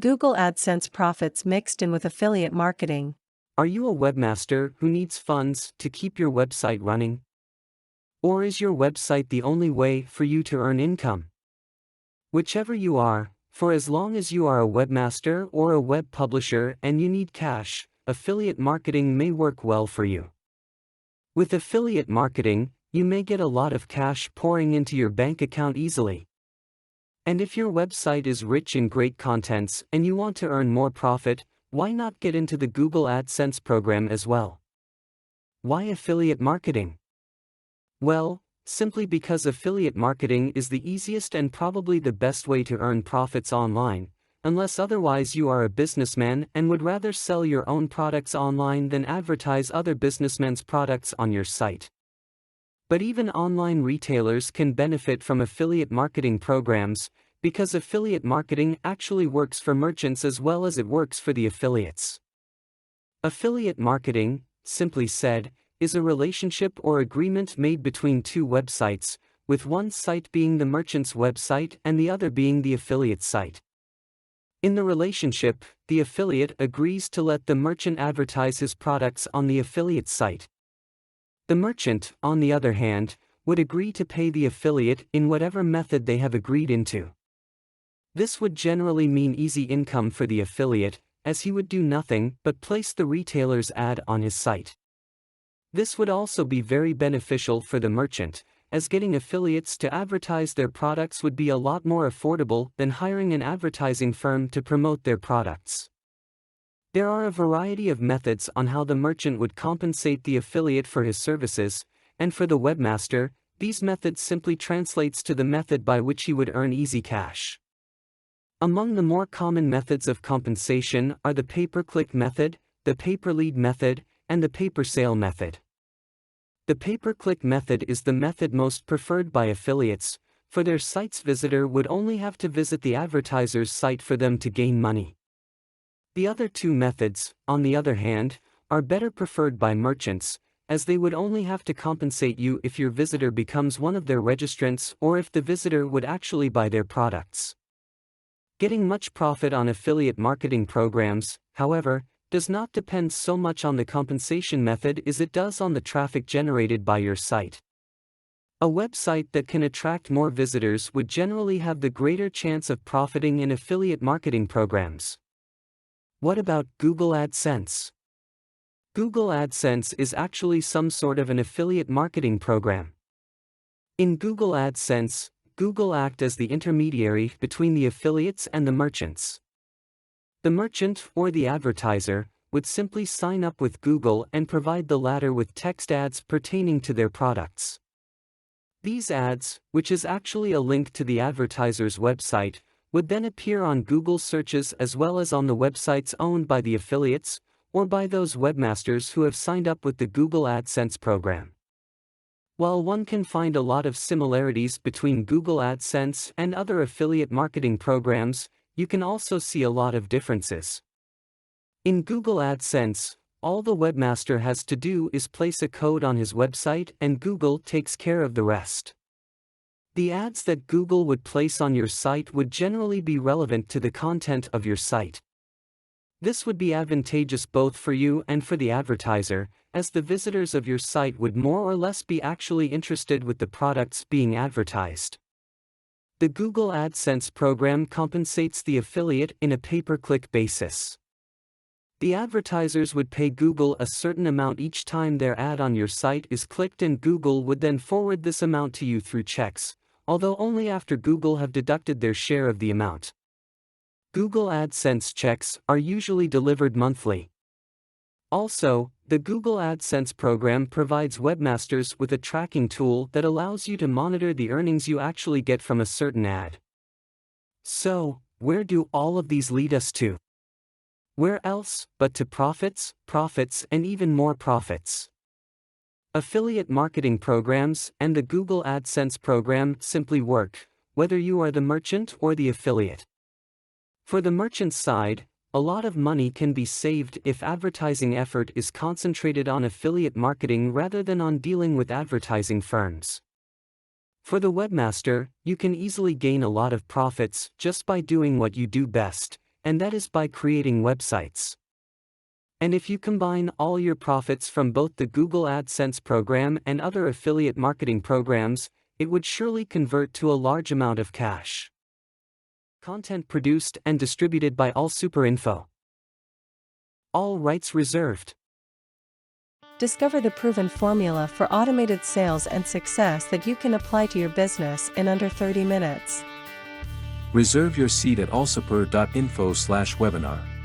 Google AdSense profits mixed in with affiliate marketing. Are you a webmaster who needs funds to keep your website running? Or is your website the only way for you to earn income? Whichever you are, for as long as you are a webmaster or a web publisher and you need cash, affiliate marketing may work well for you. With affiliate marketing, you may get a lot of cash pouring into your bank account easily. And if your website is rich in great contents and you want to earn more profit, why not get into the Google AdSense program as well? Why affiliate marketing? Well, simply because affiliate marketing is the easiest and probably the best way to earn profits online, unless otherwise you are a businessman and would rather sell your own products online than advertise other businessmen's products on your site. But even online retailers can benefit from affiliate marketing programs, because affiliate marketing actually works for merchants as well as it works for the affiliates. Affiliate marketing, simply said, is a relationship or agreement made between two websites, with one site being the merchant's website and the other being the affiliate site. In the relationship, the affiliate agrees to let the merchant advertise his products on the affiliate site. The merchant, on the other hand, would agree to pay the affiliate in whatever method they have agreed into. This would generally mean easy income for the affiliate, as he would do nothing but place the retailer's ad on his site. This would also be very beneficial for the merchant, as getting affiliates to advertise their products would be a lot more affordable than hiring an advertising firm to promote their products. There are a variety of methods on how the merchant would compensate the affiliate for his services, and for the webmaster, these methods simply translates to the method by which he would earn easy cash. Among the more common methods of compensation are the pay-per-click method, the pay-per-lead method, and the pay-per-sale method. The pay-per-click method is the method most preferred by affiliates, for their site's visitor would only have to visit the advertiser's site for them to gain money. The other two methods, on the other hand, are better preferred by merchants, as they would only have to compensate you if your visitor becomes one of their registrants or if the visitor would actually buy their products. Getting much profit on affiliate marketing programs, however, does not depend so much on the compensation method as it does on the traffic generated by your site. A website that can attract more visitors would generally have the greater chance of profiting in affiliate marketing programs. What about Google AdSense? Google AdSense is actually some sort of an affiliate marketing program. In Google AdSense, Google acts as the intermediary between the affiliates and the merchants. The merchant, or the advertiser, would simply sign up with Google and provide the latter with text ads pertaining to their products. These ads, which is actually a link to the advertiser's website, would then appear on Google searches as well as on the websites owned by the affiliates, or by those webmasters who have signed up with the Google AdSense program. While one can find a lot of similarities between Google AdSense and other affiliate marketing programs, you can also see a lot of differences. In Google AdSense, all the webmaster has to do is place a code on his website and Google takes care of the rest. The ads that Google would place on your site would generally be relevant to the content of your site. This would be advantageous both for you and for the advertiser, as the visitors of your site would more or less be actually interested with the products being advertised. The Google AdSense program compensates the affiliate in a pay-per-click basis. The advertisers would pay Google a certain amount each time their ad on your site is clicked, and Google would then forward this amount to you through checks, although only after Google have deducted their share of the amount. Google AdSense checks are usually delivered monthly. Also, the Google AdSense program provides webmasters with a tracking tool that allows you to monitor the earnings you actually get from a certain ad. So, where do all of these lead us to? Where else but to profits, and even more profits? Affiliate marketing programs and the Google AdSense program simply work, whether you are the merchant or the affiliate. For the merchant side, a lot of money can be saved if advertising effort is concentrated on affiliate marketing rather than on dealing with advertising firms. For the webmaster, you can easily gain a lot of profits just by doing what you do best, and that is by creating websites. And if you combine all your profits from both the Google AdSense program and other affiliate marketing programs, it would surely convert to a large amount of cash. Content produced and distributed by All Super Info. All rights reserved. Discover the proven formula for automated sales and success that you can apply to your business in under 30 minutes. Reserve your seat at allsuper.info/webinar.